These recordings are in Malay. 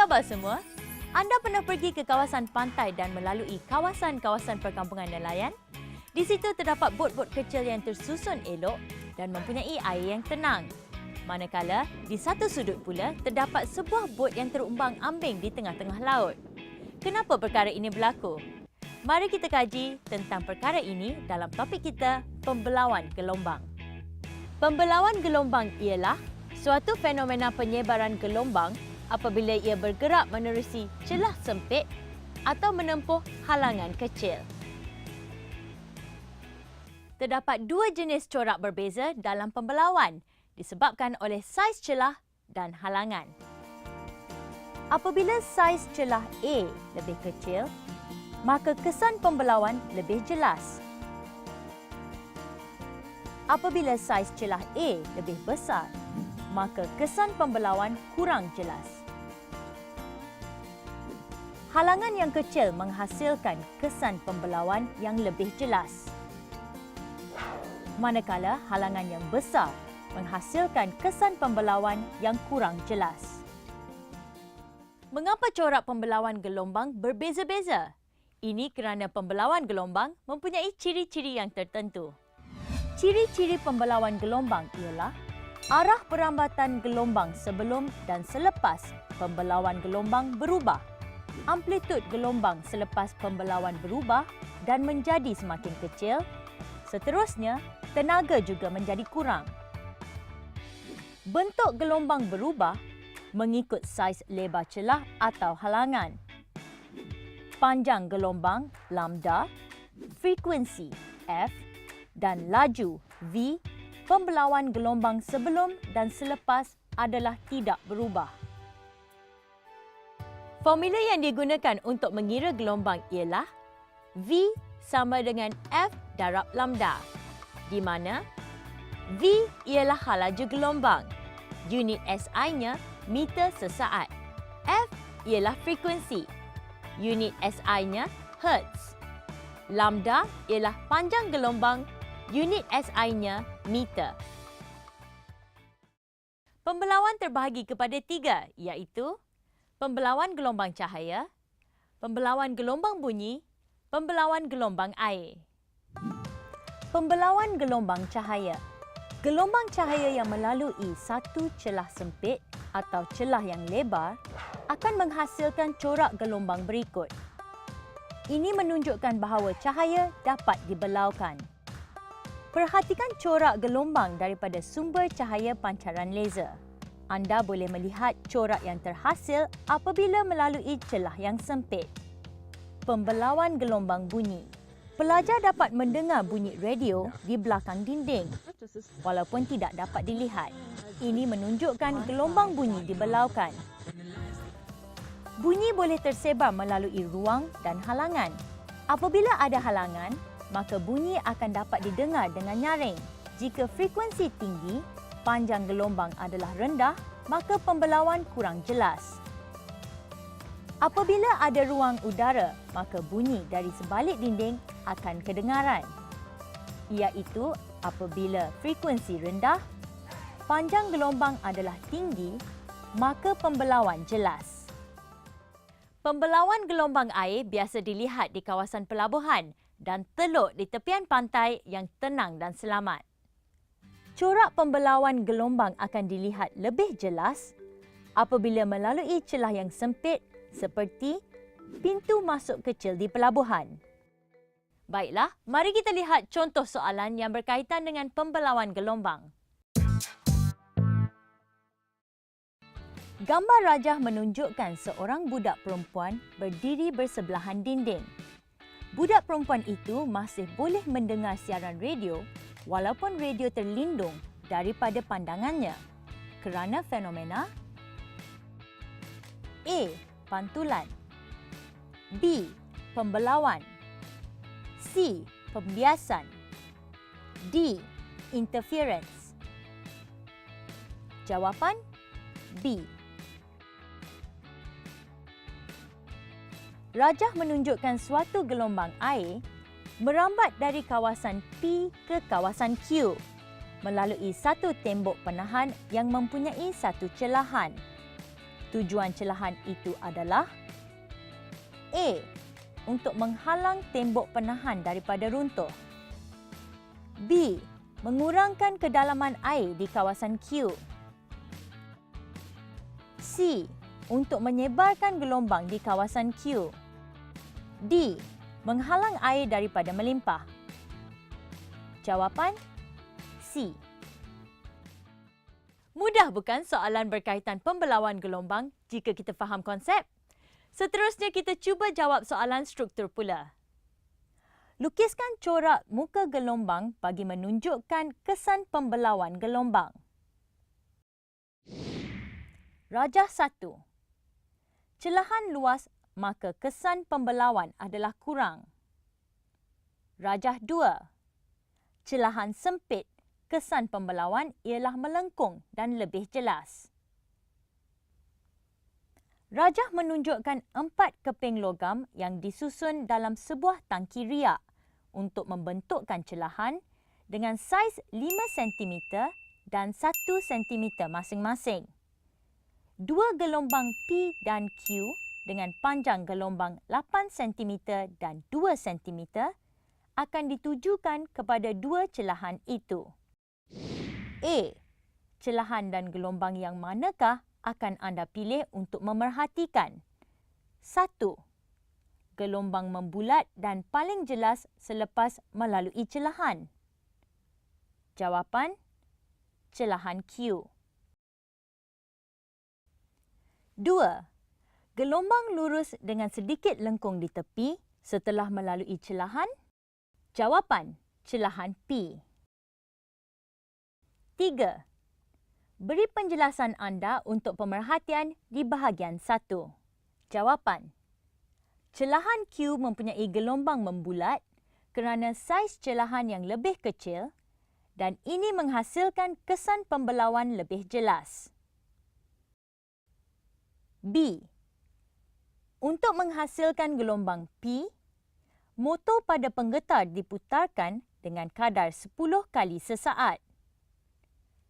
khabar semua? Anda pernah pergi ke kawasan pantai dan melalui kawasan-kawasan perkampungan nelayan? Di situ terdapat bot-bot kecil yang tersusun elok dan mempunyai air yang tenang. Manakala, di satu sudut pula terdapat sebuah bot yang terumbang-ambing di tengah-tengah laut. Kenapa perkara ini berlaku? Mari kita kaji tentang perkara ini dalam topik kita, pembelauan gelombang. Pembelauan gelombang ialah suatu fenomena penyebaran gelombang apabila ia bergerak menerusi celah sempit atau menempuh halangan kecil. Terdapat dua jenis corak berbeza dalam pembelauan disebabkan oleh saiz celah dan halangan. Apabila saiz celah A lebih kecil, maka kesan pembelauan lebih jelas. Apabila saiz celah A lebih besar, maka kesan pembelauan kurang jelas. Halangan yang kecil menghasilkan kesan pembelauan yang lebih jelas. Manakala halangan yang besar menghasilkan kesan pembelauan yang kurang jelas. Mengapa corak pembelauan gelombang berbeza-beza? Ini kerana pembelauan gelombang mempunyai ciri-ciri yang tertentu. Ciri-ciri pembelauan gelombang ialah arah perambatan gelombang sebelum dan selepas pembelauan gelombang berubah. Amplitud gelombang selepas pembelauan berubah dan menjadi semakin kecil. Seterusnya, tenaga juga menjadi kurang. Bentuk gelombang berubah mengikut saiz lebar celah atau halangan. Panjang gelombang lambda, frekuensi F dan laju V, pembelauan gelombang sebelum dan selepas adalah tidak berubah. Formula yang digunakan untuk mengira gelombang ialah V sama dengan F darab lambda, di mana V ialah laju gelombang, unit SI-nya meter sesaat. F ialah frekuensi, unit SI-nya hertz. Lambda ialah panjang gelombang, unit SI-nya meter. Pembelauan terbahagi kepada tiga, iaitu pembelauan gelombang cahaya, pembelauan gelombang bunyi, pembelauan gelombang air. Pembelauan gelombang cahaya. Gelombang cahaya yang melalui satu celah sempit atau celah yang lebar akan menghasilkan corak gelombang berikut. Ini menunjukkan bahawa cahaya dapat dibelaukan. Perhatikan corak gelombang daripada sumber cahaya pancaran laser. Anda boleh melihat corak yang terhasil apabila melalui celah yang sempit. Pembelauan gelombang bunyi. Pelajar dapat mendengar bunyi radio di belakang dinding walaupun tidak dapat dilihat. Ini menunjukkan gelombang bunyi dibelaukan. Bunyi boleh tersebar melalui ruang dan halangan. Apabila ada halangan, maka bunyi akan dapat didengar dengan nyaring. Jika frekuensi tinggi, panjang gelombang adalah rendah, maka pembelauan kurang jelas. Apabila ada ruang udara, maka bunyi dari sebalik dinding akan kedengaran. Iaitu apabila frekuensi rendah, panjang gelombang adalah tinggi, maka pembelauan jelas. Pembelauan gelombang air biasa dilihat di kawasan pelabuhan dan teluk di tepian pantai yang tenang dan selamat. Corak pembelauan gelombang akan dilihat lebih jelas apabila melalui celah yang sempit seperti pintu masuk kecil di pelabuhan. Baiklah, mari kita lihat contoh soalan yang berkaitan dengan pembelauan gelombang. Gambar rajah menunjukkan seorang budak perempuan berdiri bersebelahan dinding. Budak perempuan itu masih boleh mendengar siaran radio walaupun radio terlindung daripada pandangannya kerana fenomena A. Pantulan, B. Pembelauan, C. Pembiasan, D. Interference. Jawapan B. Rajah menunjukkan suatu gelombang air merambat dari kawasan P ke kawasan Q melalui satu tembok penahan yang mempunyai satu celahan. Tujuan celahan itu adalah A. Untuk menghalang tembok penahan daripada runtuh. B. Mengurangkan kedalaman air di kawasan Q. C. Untuk menyebarkan gelombang di kawasan Q. D. Menghalang air daripada melimpah. Jawapan C. Mudah bukan soalan berkaitan pembelauan gelombang jika kita faham konsep? Seterusnya kita cuba jawab soalan struktur pula. Lukiskan corak muka gelombang bagi menunjukkan kesan pembelauan gelombang. Rajah 1. Celahan luas maka kesan pembelauan adalah kurang. Rajah 2. Celahan sempit, kesan pembelauan ialah melengkung dan lebih jelas. Rajah menunjukkan 4 keping logam yang disusun dalam sebuah tangki riak untuk membentukkan celahan dengan saiz 5 cm dan 1 cm masing-masing. Dua gelombang P dan Q dengan panjang gelombang 8 cm dan 2 cm akan ditujukan kepada dua celahan itu. A. Celahan dan gelombang yang manakah akan anda pilih untuk memerhatikan? 1. Gelombang membulat dan paling jelas selepas melalui celahan. Jawapan, celahan Q. 2. Gelombang lurus dengan sedikit lengkung di tepi setelah melalui celahan. Jawapan, celahan P. 3. Beri penjelasan anda untuk pemerhatian di bahagian 1. Jawapan, celahan Q mempunyai gelombang membulat kerana saiz celahan yang lebih kecil dan ini menghasilkan kesan pembelauan lebih jelas. B. Untuk menghasilkan gelombang P, motor pada penggetar diputarkan dengan kadar 10 kali sesaat.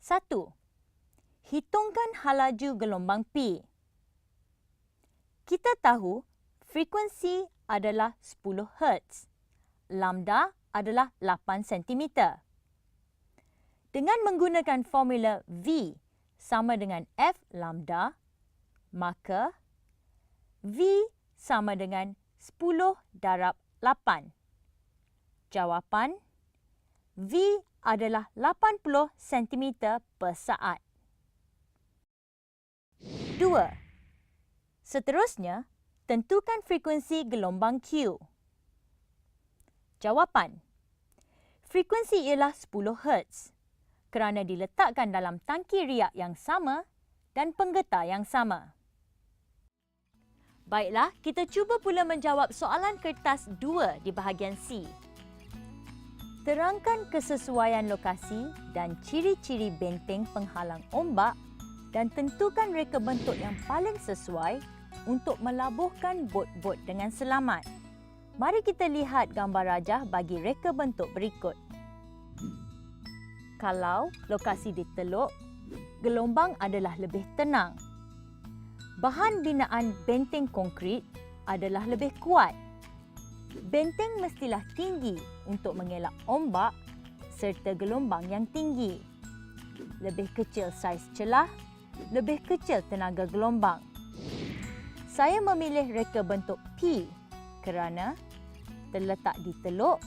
1. Hitungkan halaju gelombang P. Kita tahu frekuensi adalah 10 Hz. Lambda adalah 8 cm. Dengan menggunakan formula V sama dengan F lambda, maka V sama dengan 10 darab 8. Jawapan, V adalah 80 cm per saat. 2. Seterusnya, tentukan frekuensi gelombang Q. Jawapan, frekuensi ialah 10 Hz kerana diletakkan dalam tangki riak yang sama dan penggetar yang sama. Baiklah, kita cuba pula menjawab soalan kertas 2 di bahagian C. Terangkan kesesuaian lokasi dan ciri-ciri benteng penghalang ombak dan tentukan reka bentuk yang paling sesuai untuk melabuhkan bot-bot dengan selamat. Mari kita lihat gambar rajah bagi reka bentuk berikut. Kalau lokasi di teluk, gelombang adalah lebih tenang. Bahan binaan benteng konkrit adalah lebih kuat. Benteng mestilah tinggi untuk mengelak ombak serta gelombang yang tinggi. Lebih kecil saiz celah, lebih kecil tenaga gelombang. Saya memilih reka bentuk P kerana terletak di teluk,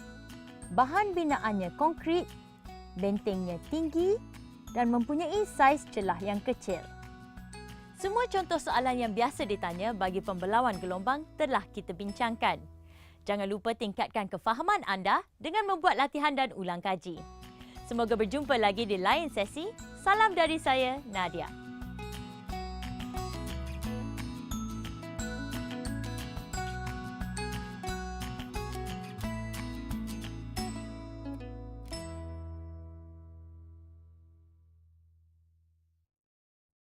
bahan binaannya konkrit, bentengnya tinggi dan mempunyai saiz celah yang kecil. Semua contoh soalan yang biasa ditanya bagi pembelauan gelombang telah kita bincangkan. Jangan lupa tingkatkan kefahaman anda dengan membuat latihan dan ulang kaji. Semoga berjumpa lagi di lain sesi. Salam dari saya, Nadia.